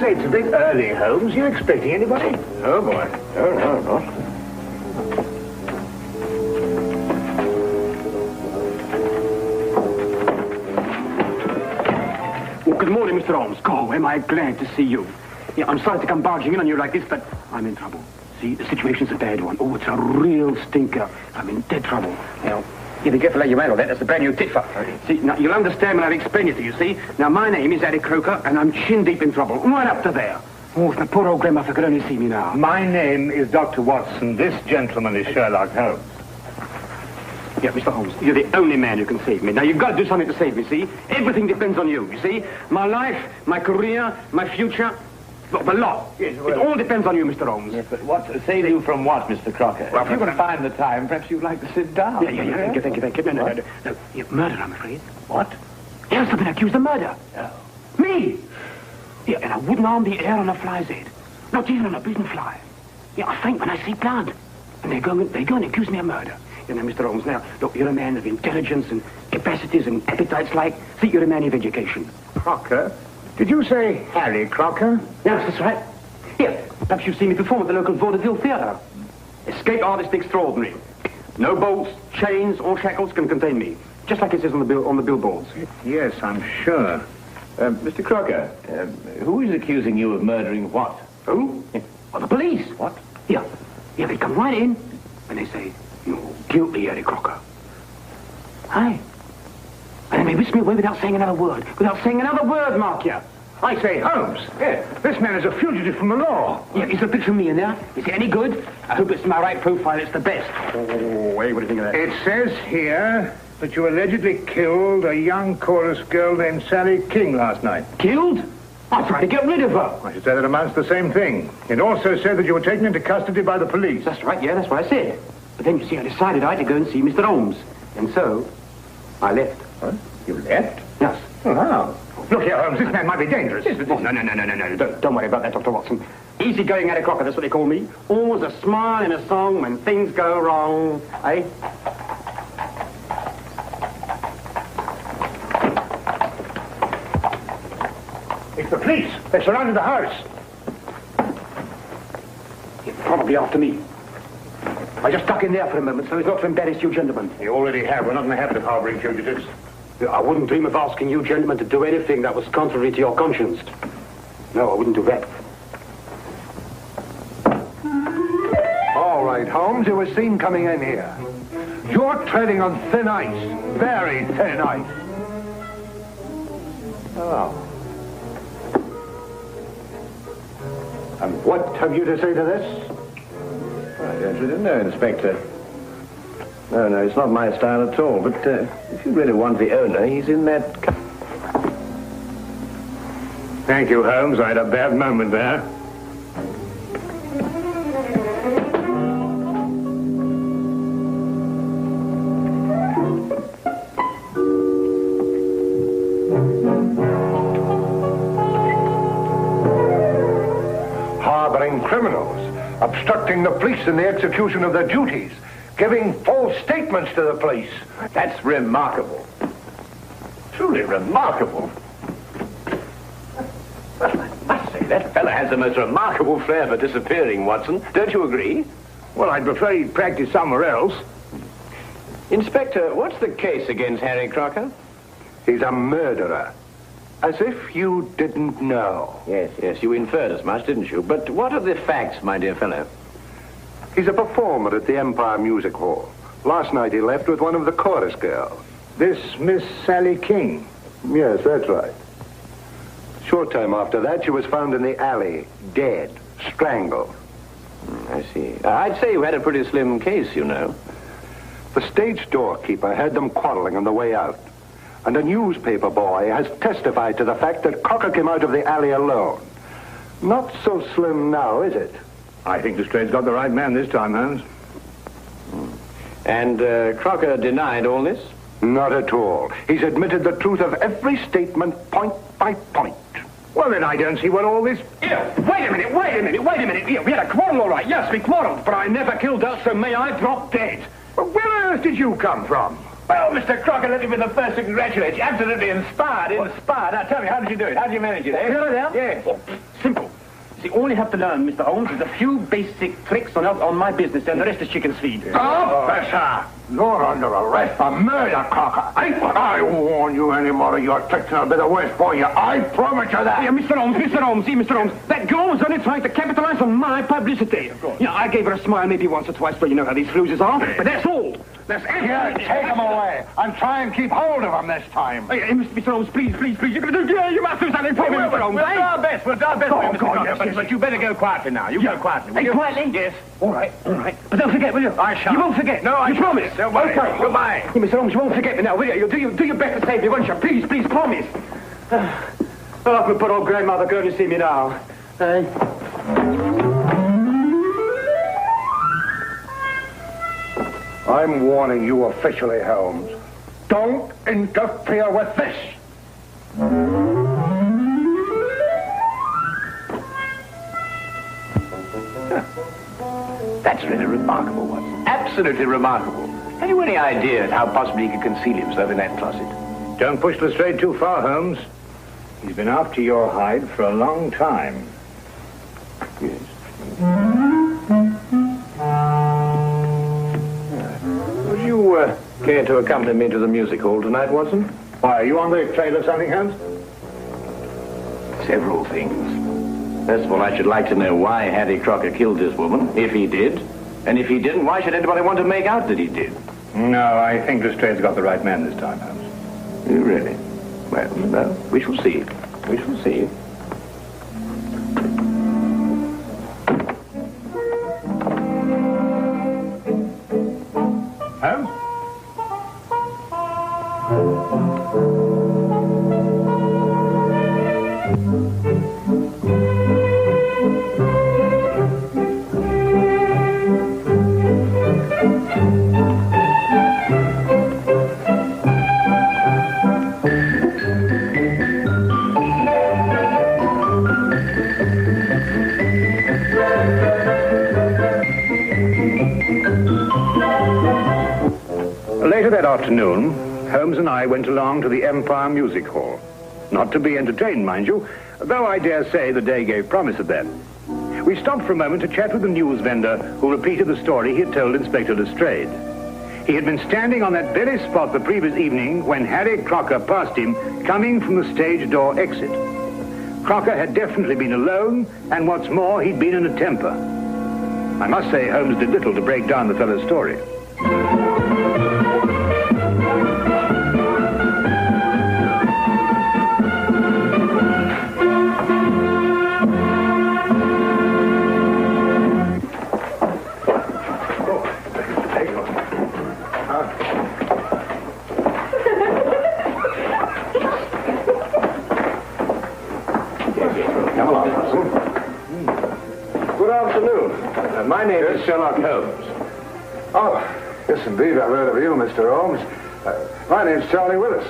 say it's a bit early, Holmes. You expecting anybody? Oh, boy. No, not. Oh, good morning, Mr. Holmes. Oh, am I glad to see you. Yeah, I'm sorry to come barging in on you like this, but I'm in trouble. See, the situation's a bad one. Oh, it's a real stinker. I'm in dead trouble. Now, you be careful how you handle that. That's a brand new tit for. See, now, you'll understand when I've explained it to you, see? Now, my name is Harry Crocker, and I'm chin-deep in trouble. Right up to there. Oh, if my poor old grandmother could only see me now. My name is Dr. Watson. This gentleman is Sherlock Holmes. Yeah, Mr. Holmes, you're the only man who can save me. Now, you've got to do something to save me, see? Everything depends on you, you see? My life, my career, my future, the law. Yes, well, it all depends on you, Mr. Holmes. Yes, but what save you from what, Mr. Crocker? Well, if you're going to find the time, perhaps you'd like to sit down. Yeah. Thank you. No. Yeah, murder, I'm afraid. What? Yes, I've been accused of murder. Oh. Me! Yeah, and I wouldn't harm the air on a fly's head. Not even on a prison fly. Yeah, I faint when I see blood. And they go and accuse me of murder. You know, Mr. Holmes, now, look, you're a man of intelligence and capacities and appetites like... See, you're a man of education. Crocker? Did you say Harry Crocker? Yes, that's right. Here, perhaps you've seen me perform at the local vaudeville theatre. Escape artist extraordinary. No bolts, chains, or shackles can contain me. Just like it says on the billboards. Yes, I'm sure. Mr. Crocker, who is accusing you of murdering what? Who? Well, the police. What? Yeah, they come right in and they say, you're guilty, Harry Crocker. Aye. And then they whisk me away without saying another word. Mark you. I say, Holmes. Yeah, this man is a fugitive from the law. Yeah, is there a picture of me in there? Is it any good? I hope it's my right profile. It's the best. Oh, hey, what do you think of that? It says here that you allegedly killed a young chorus girl named Sally King last night. Killed? I tried to get rid of her. I should say that amounts to the same thing. It also said that you were taken into custody by the police. That's right, yeah, that's what I said. But then, you see, I decided I had to go and see Mr. Holmes. And so, I left. What? You left? Yes. Oh, how? Look here, Holmes, this man might be dangerous. Oh, no. Don't worry about that, Dr. Watson. Easy-going Harry Crocker, that's what they call me. Always a smile and a song when things go wrong. Eh? It's the police. They surrounded the house. You're probably after me. I just duck in there for a moment so as not to embarrass you gentlemen. You already have. We're not in the habit of harboring fugitives. I wouldn't dream of asking you gentlemen to do anything that was contrary to your conscience. No, I wouldn't do that. All right, Holmes, you were seen coming in here. You're treading on thin ice. Very thin ice. Oh. And what have you to say to this? I don't really know, Inspector. No, it's not my style at all. But if you really want the owner, he's in that... Thank you, Holmes. I had a bad moment there. Harboring criminals, obstructing the police in the execution of their duties, giving false statements to the police. That's remarkable. Truly remarkable. Well, I must say, that fella has the most remarkable flair for disappearing, Watson. Don't you agree? Well, I'd prefer he'd practice somewhere else. Inspector, what's the case against Harry Crocker? He's a murderer. As if you didn't know. Yes, you inferred as much, didn't you? But what are the facts, my dear fellow? He's a performer at the Empire Music Hall. Last night he left with one of the chorus girls. This Miss Sally King. Yes, that's right. Short time after that, she was found in the alley, dead, strangled. I see. I'd say you had a pretty slim case, you know. The stage doorkeeper heard them quarreling on the way out. And a newspaper boy has testified to the fact that Crocker came out of the alley alone. Not so slim now, is it? I think the Strait's got the right man this time, Holmes. And Crocker denied all this? Not at all. He's admitted the truth of every statement, point by point. Well, then I don't see what all this... Here, wait a minute. Here, we had a quarrel, all right. Yes, we quarreled. But I never killed her, so may I drop dead. Well, where on earth did you come from? Well, Mr. Crocker, let me be the first to congratulate you. Absolutely inspired. Now, tell me, how did you do it? How did you manage it, eh? Yes. Oh, simple. See, all you have to learn, Mr. Holmes, is a few basic tricks on my business, and the rest is chicken's feed. Professor! You're under arrest for murder, Crocker. I won't warn you any more of your tricks, and I'll be the worse for you. I promise you that. Yeah, Mr. Holmes, that girl was only trying to capitalize on my publicity. Of course. I gave her a smile maybe once or twice, but you know how these fuses are. But that's all. That's it. Yeah, take him away, and try and keep hold of him this time. Hey, Mr. Holmes, please, you're going to do, you must do something for me, Mr. Holmes. We'll do our best, for you, Mr. Crocker. Yes. But you better go quietly now. You go quietly. Hey, quietly? Yes. All right. But don't forget, will you? I shall. You won't forget. No, I promise. Don't worry. Okay. Goodbye. Hey, Mr. Holmes, you won't forget me now, will you? You'll do your best to save me, won't you? Please, promise. Oh, but old grandmother going to see me now. I'm warning you officially, Holmes. Don't interfere with this. That's really remarkable, Watson. Absolutely remarkable. Have you any idea how possibly he could conceal himself in that closet? Don't push Lestrade too far, Holmes. He's been after your hide for a long time. Yes. Would you care to accompany me to the music hall tonight, Watson? Why, are you on the trail of something, Holmes? Several things. First of all, I should like to know why Harry Crocker killed this woman, if he did. And if he didn't, why should anybody want to make out that he did? No, I think Lestrade's got the right man this time, Holmes. Really? Well, no, we shall see. We shall see. Holmes? Later that afternoon, Holmes and I went along to the Empire Music Hall. Not to be entertained, mind you, though I dare say the day gave promise of that. We stopped for a moment to chat with the news vendor who repeated the story he had told Inspector Lestrade. He had been standing on that very spot the previous evening when Harry Crocker passed him coming from the stage door exit. Crocker had definitely been alone, and what's more, he'd been in a temper. I must say Holmes did little to break down the fellow's story. My name is Sherlock Holmes. Oh, yes, indeed. I've heard of you, Mr. Holmes. My name's Charlie Willis.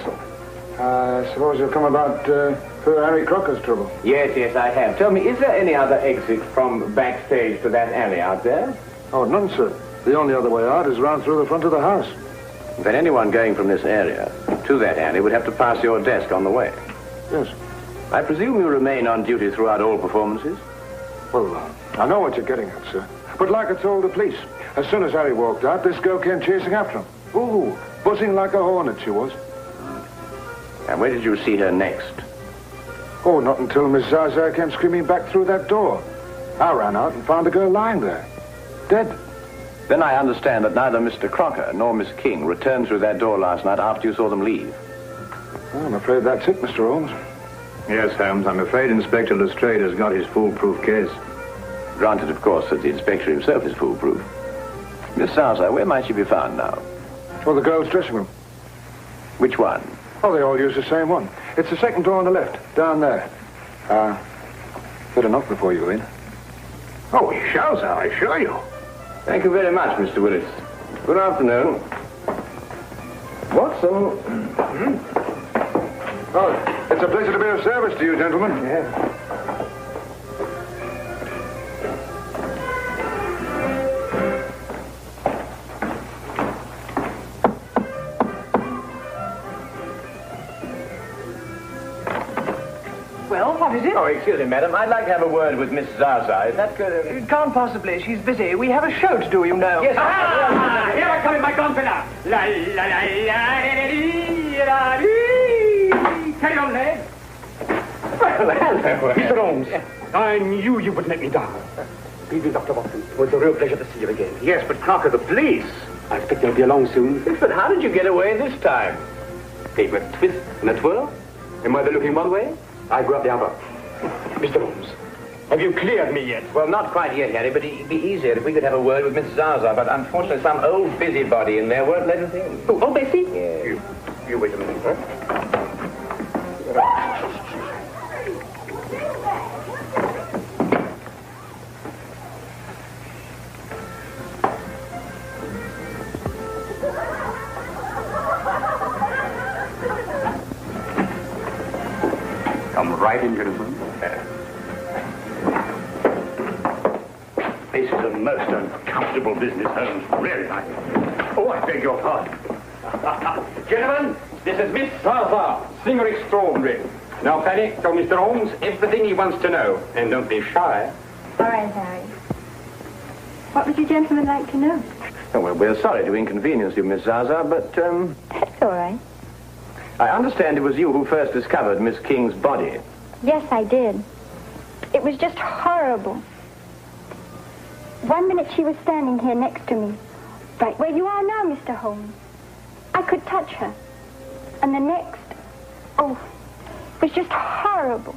I suppose you've come about Sir Harry Crocker's trouble. Yes, I have. Tell me, is there any other exit from backstage to that alley out there? Oh, none, sir. The only other way out is round through the front of the house. Then anyone going from this area to that alley would have to pass your desk on the way. Yes. I presume you remain on duty throughout all performances? Well, I know what you're getting at, sir. But like I told the police, as soon as Harry walked out, this girl came chasing after him. Ooh, buzzing like a hornet she was. And where did you see her next? Oh, not until Miss Zaza came screaming back through that door. I ran out and found the girl lying there, dead. Then I understand that neither Mr. Crocker nor Miss King returned through that door last night after you saw them leave. Well, I'm afraid that's it, Mr. Holmes. Yes, Holmes, I'm afraid Inspector Lestrade has got his foolproof case. Granted, of course, that the inspector himself is foolproof. Miss Zaza, where might she be found now? Oh, the girl's dressing room. Which one? Oh, they all use the same one. It's the second door on the left, down there. Better knock before you go in. Oh, we shall, sir, I assure you. Thank you very much, Mr. Willis. Good afternoon. Watson. Oh, it's a pleasure to be of service to you, gentlemen. Yeah. Well, what is it? Oh, excuse me, madam. I'd like to have a word with Miss Zaza. Is that good? It can't possibly. She's busy. We have a show to do, you know. Yes, Here I come in my gonfalon. La la la la la. Carry on, lad. Well, hello. Mr. Holmes, I knew you would let me down. Even Dr. Watson, it was a real pleasure to see you again. Yes, but Crocker, the police. I expect they'll be along soon. But how did you get away this time? Gave a twist and a twirl. Am I looking one way? I go up the other. Mr. Holmes, have you cleared me yet? Well, not quite yet, Harry, but it'd be easier if we could have a word with Miss Zaza. But unfortunately, some old busybody in there won't let us in. Oh, Bessie? Yes. You wait a minute, huh? Come right in, gentlemen. This is a most uncomfortable business, Holmes. Really, Oh, I beg your pardon. Gentlemen, this is Miss Zaza, singer extraordinary. Now, Fanny, tell Mr. Holmes everything he wants to know. And don't be shy. All right, Harry. What would you gentlemen like to know? Oh, well, we're sorry to inconvenience you, Miss Zaza, but, That's all right. I understand it was you who first discovered Miss King's body. Yes, I did. It was just horrible. One minute she was standing here next to me, right where you are now, Mr. Holmes. I could touch her. And the next, it was just horrible.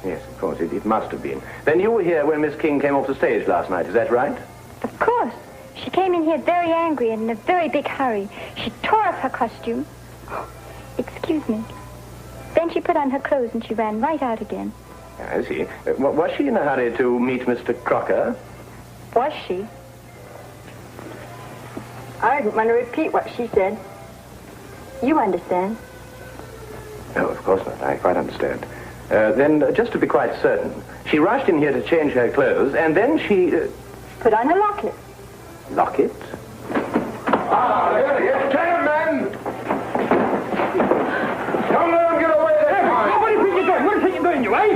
Yes, of course, it must have been. Then you were here when Miss King came off the stage last night, is that right? Of course. She came in here very angry and in a very big hurry. She tore off her costume. Excuse me. Then she put on her clothes and she ran right out again. I see. Was she in a hurry to meet Mr. Crocker? Was she? I didn't want to repeat what she said. You understand? No, of course not. I quite understand. Then, just to be quite certain, she rushed in here to change her clothes, and then she... Put on a locket. Locket? Gentlemen! Don't let him get away there! What do you think you're doing? What do you think you're doing, you, eh?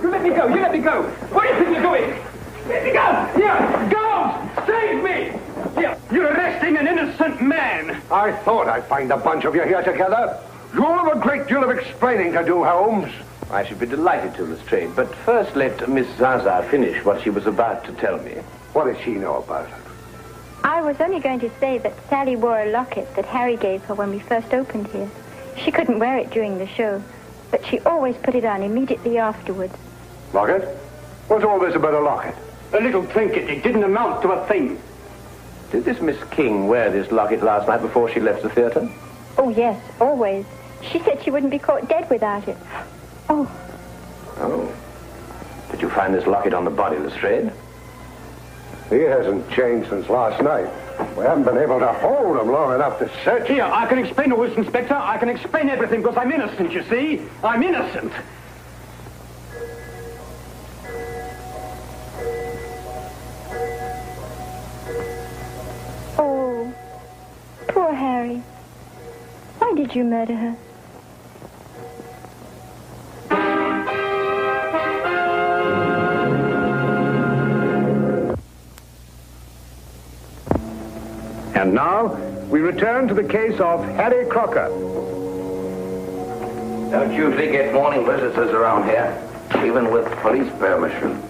You let me go. You let me go. What do you think you're doing? Let me go! Here! Guards! Save me! Here! You're arresting an innocent man! I thought I'd find a bunch of you here together. You'll have a great deal of explaining to do, Holmes. I should be delighted to, Lestrade, but first let Miss Zaza finish what she was about to tell me. What does she know about it? I was only going to say that Sally wore a locket that Harry gave her when we first opened here. She couldn't wear it during the show, but she always put it on immediately afterwards. Locket? What's all this about a locket? A little trinket. It didn't amount to a thing. Did this Miss King wear this locket last night before she left the theatre? Oh, yes, always. She said she wouldn't be caught dead without it. Oh. Oh. Did you find this locket on the body, Lestrade? He hasn't changed since last night. We haven't been able to hold him long enough to search. Here, I can explain all this, Inspector. I can explain everything because I'm innocent, you see. I'm innocent. Oh, poor Harry. Why did you murder her? And now, we return to the case of Harry Crocker. Don't usually get morning visitors around here, even with police permission.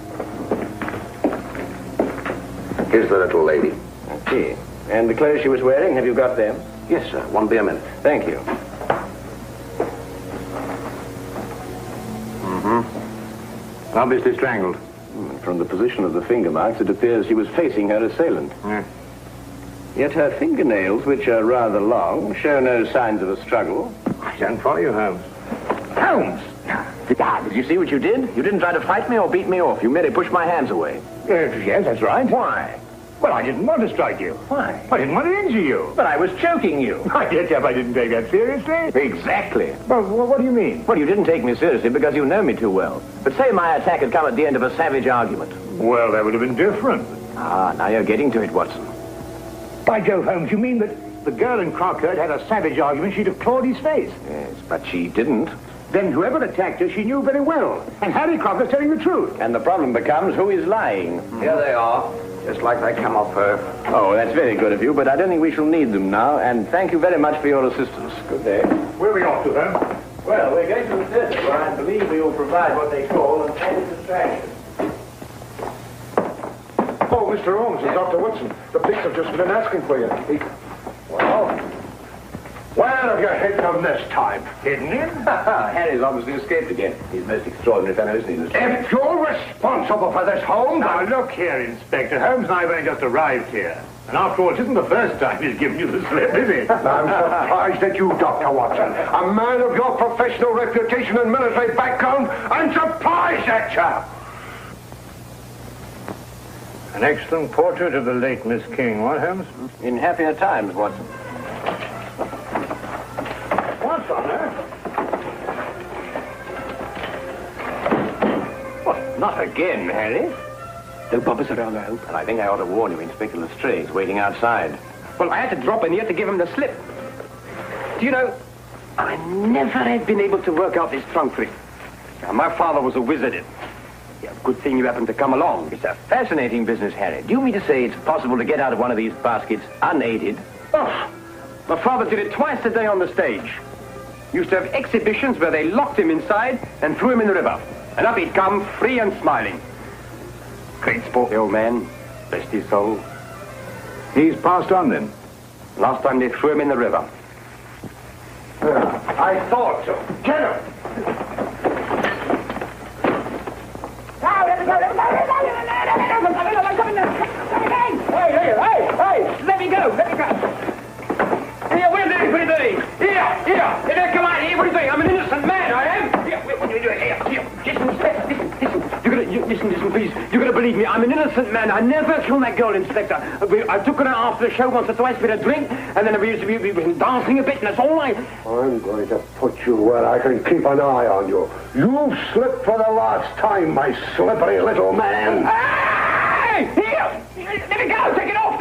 Here's the little lady. I see. And the clothes she was wearing, have you got them? Yes, sir. Won't be a minute. Thank you. Mm-hmm. Obviously strangled. From the position of the finger marks, it appears she was facing her assailant. Yeah. Yet her fingernails, which are rather long, show no signs of a struggle. I don't follow you, Holmes. Holmes! Did you see what you did? You didn't try to fight me or beat me off. You merely pushed my hands away. Yes, that's right. Why? Well, I didn't want to strike you. Why? I didn't want to injure you. But I was choking you. I guess if I didn't take that seriously. Exactly. Well, what do you mean? Well, you didn't take me seriously because you know me too well. But say my attack had come at the end of a savage argument. Well, that would have been different. Ah, now you're getting to it, Watson. By Jove, Holmes, you mean that the girl in Crocker had a savage argument, she'd have clawed his face? Yes, but she didn't. Then whoever attacked her, she knew very well. And Harry Crocker's telling the truth. And the problem becomes who is lying. Here they are, just like they come off her. Oh, that's very good of you, but I don't think we shall need them now. And thank you very much for your assistance. Good day. Where are we off to, then? Well, we're going to the theatre, where I believe we will provide what they call an added distraction. Oh, Mr. Holmes and Dr. Woodson. The police have just been asking for you. Well, Where have you hid them this time? hidden in? Harry's obviously escaped again. He's a most extraordinary fellow, isn't he, Lestrade? If you're responsible for this, Holmes... Now, look here, Inspector. Holmes and I have only just arrived here. And after all, it isn't the first time he's given you the slip, is it? I'm surprised at you, Dr. Watson. A man of your professional reputation and military background, I'm surprised at you! An excellent portrait of the late Miss King, what, Holmes? In happier times, Watson. What's on her? What, not again, Harry? No bumpers around, I hope. And I think I ought to warn you, Inspector Lestrade's waiting outside. Well, I had to drop in here to give him the slip. Do you know, I never had been able to work out this trunk trick. Now, my father was a wizard in it. Yeah, good thing you happened to come along. It's a fascinating business, Harry. Do you mean to say it's possible to get out of one of these baskets unaided? Oh, my father did it twice a day on the stage. Used to have exhibitions where they locked him inside and threw him in the river. And up he'd come, free and smiling. Great sport, the old man. Rest his soul. He's passed on, then? Last time they threw him in the river. I thought so. Get him! Hey, let me go. Here, what are you doing? Here, come on, here, what are you doing? I'm an innocent man, I am. Here, what are you doing? Here, listen, please. You're going to believe me. I'm an innocent man. I never killed that girl, Inspector. I took her out after the show once or twice for a drink, and then we were dancing a bit, and that's all I'm going to put you where I can keep an eye on you. You've slipped for the last time, my slippery little man. Hey! Here! Let me go! Take it off!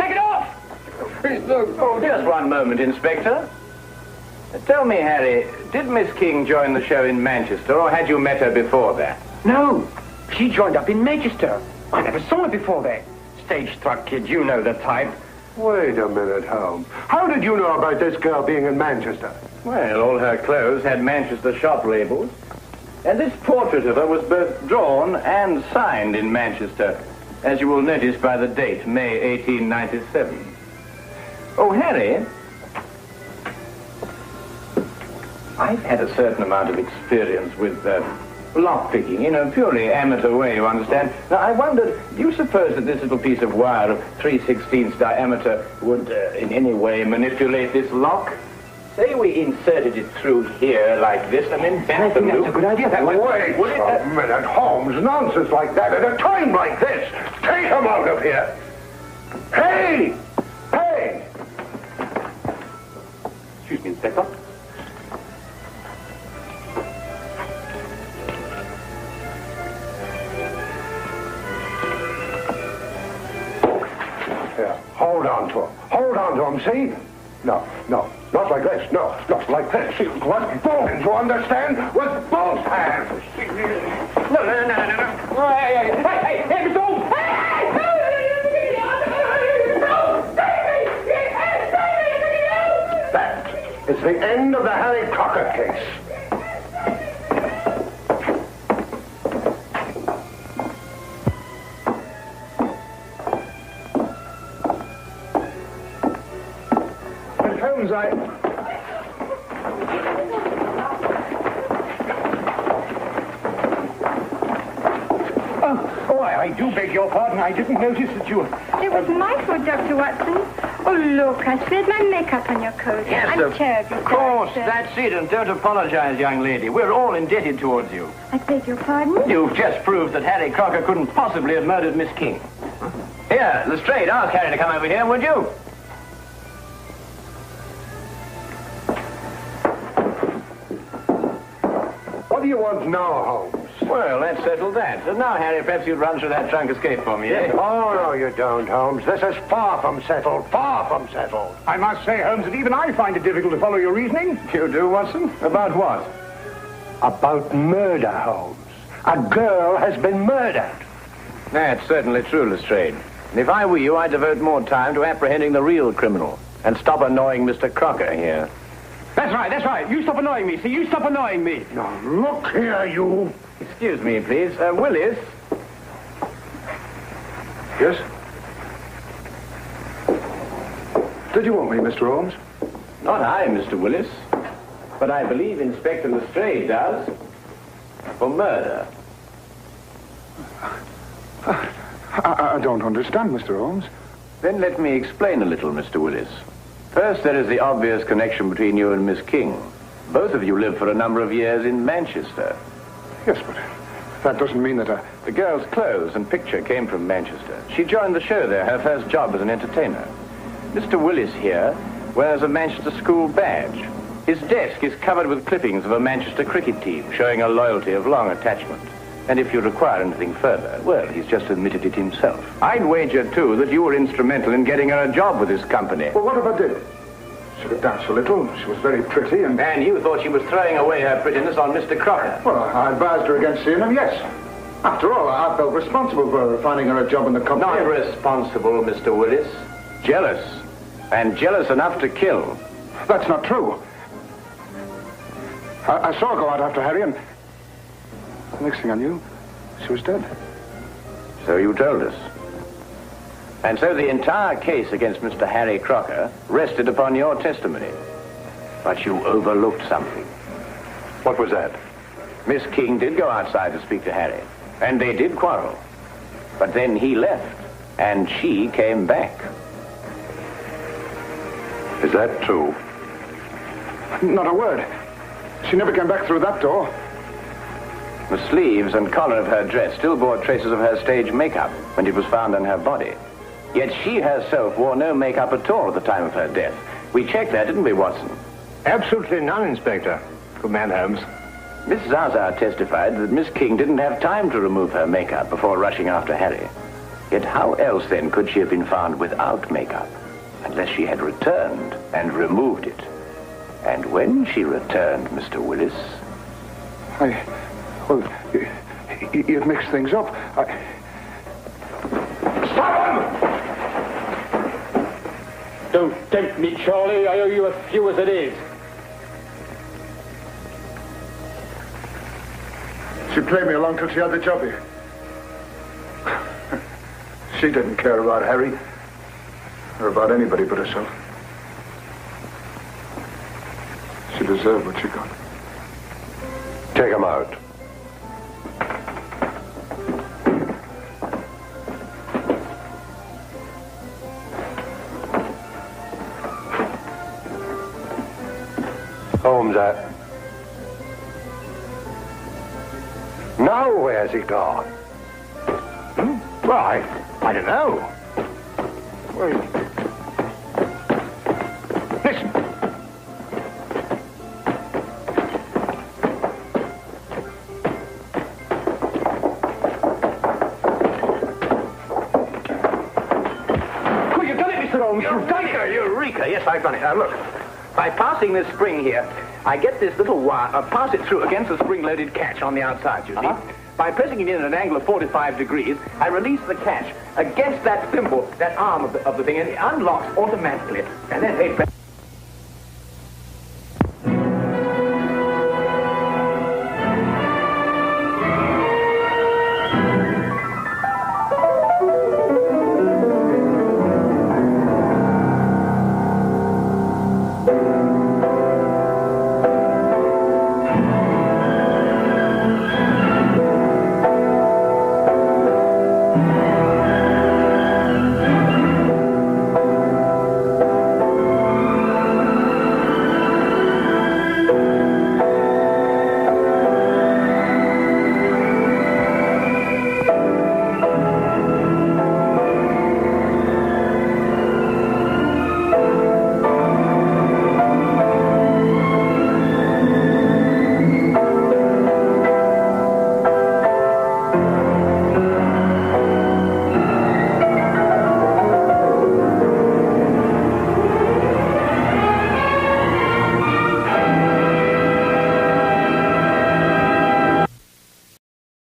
Oh, just one moment, Inspector. Tell me, Harry, did Miss King join the show in Manchester, or had you met her before that? No, she joined up in Manchester. I never saw her before that. Stage-struck kid, you know the type. Wait a minute, Holmes. How did you know about this girl being in Manchester? Well, all her clothes had Manchester shop labels. And this portrait of her was both drawn and signed in Manchester, as you will notice by the date, May 1897. Oh, Harry, I've had a certain amount of experience with lockpicking, in a purely amateur way, you understand. Now, I wondered, do you suppose that this little piece of wire of 3/16 diameter would in any way manipulate this lock? Say we inserted it through here like this and then bent the loop. That's a good idea. That Wait a minute, Holmes. Nonsense like that at a time like this. Take him out of here. Hey! Excuse me, Inspector. Here, hold on to him, see? No, not like this, no, like this. With both, you understand? With both hands. No. Hey, Mr. Holmes! That is the end of the Harry Crocker case. But Holmes, I do beg your pardon. I didn't notice that you... It was my fault, Dr. Watson. Oh, look, I spilled my makeup on your coat. Yes, I'm terribly of course, sorry, sir. that's it, and don't apologize, young lady. We're all indebted towards you. I beg your pardon? You've just proved that Harry Crocker couldn't possibly have murdered Miss King. Here, Lestrade, ask Harry to come over here, would you? What do you want now, Holmes? Well, let's settle that. And now, Harry, perhaps you'd run through that trunk escape for me, eh? Oh, no, you don't, Holmes. This is far from settled. I must say, Holmes, that even I find it difficult to follow your reasoning. You do, Watson? About what? About murder, Holmes. A girl has been murdered. That's certainly true, Lestrade. And if I were you, I'd devote more time to apprehending the real criminal and stop annoying Mr. Crocker here. That's right, that's right. You stop annoying me. See, you stop annoying me. Now, look here, you. Excuse me, please. Willis? Yes? Did you want me, Mr. Holmes? Not I, Mr. Willis. But I believe Inspector Lestrade does. For murder. I don't understand, Mr. Holmes. Then let me explain a little, Mr. Willis. First, there is the obvious connection between you and Miss King. Both of you lived for a number of years in Manchester. Yes, but that doesn't mean that The girl's clothes and picture came from Manchester. She joined the show there, her first job as an entertainer. Mr. Willis here wears a Manchester school badge. His desk is covered with clippings of a Manchester cricket team, showing a loyalty of long attachment. And if you require anything further, well, he's just admitted it himself. I'd wager, too, that you were instrumental in getting her a job with this company. Well, what if I did? She could dance a little. She was very pretty and... And you thought she was throwing away her prettiness on Mr. Crocker. Well, I advised her against seeing him, yes. After all, I felt responsible for finding her a job in the company. Not responsible, Mr. Willis. Jealous. And jealous enough to kill. That's not true. I saw her go out after Harry, and the next thing I knew, she was dead. So you told us. And so the entire case against Mr. Harry Crocker rested upon your testimony. But you overlooked something. What was that? Miss King did go outside to speak to Harry, and they did quarrel. But then he left, and she came back. Is that true? Not a word. She never came back through that door. The sleeves and collar of her dress still bore traces of her stage makeup when it was found on her body. Yet she herself wore no makeup at all at the time of her death. We checked that, didn't we, Watson? Absolutely none, Inspector. Good man, Holmes. Mrs. Azar testified that Miss King didn't have time to remove her makeup before rushing after Harry. Yet how else, then, could she have been found without makeup? Unless she had returned and removed it. And when she returned, Mr. Willis... Well, you've mixed things up. Stop him! Don't tempt me, Charlie. I owe you a few as it is. She played me along till she had the job here. She didn't care about Harry, or about anybody but herself. She deserved what she got. Take him out. Holmes, now where's he gone? Well, I don't know. Well, listen. Oh, you've done it, Mr. Holmes. You've done it. Eureka! Yes, I've done it. Now, look. By passing this spring here, I get this little wire, pass it through against the spring-loaded catch on the outside, you see. By pressing it in at an angle of 45 degrees, I release the catch against that thimble, that arm of the thing, and it unlocks automatically. And then they...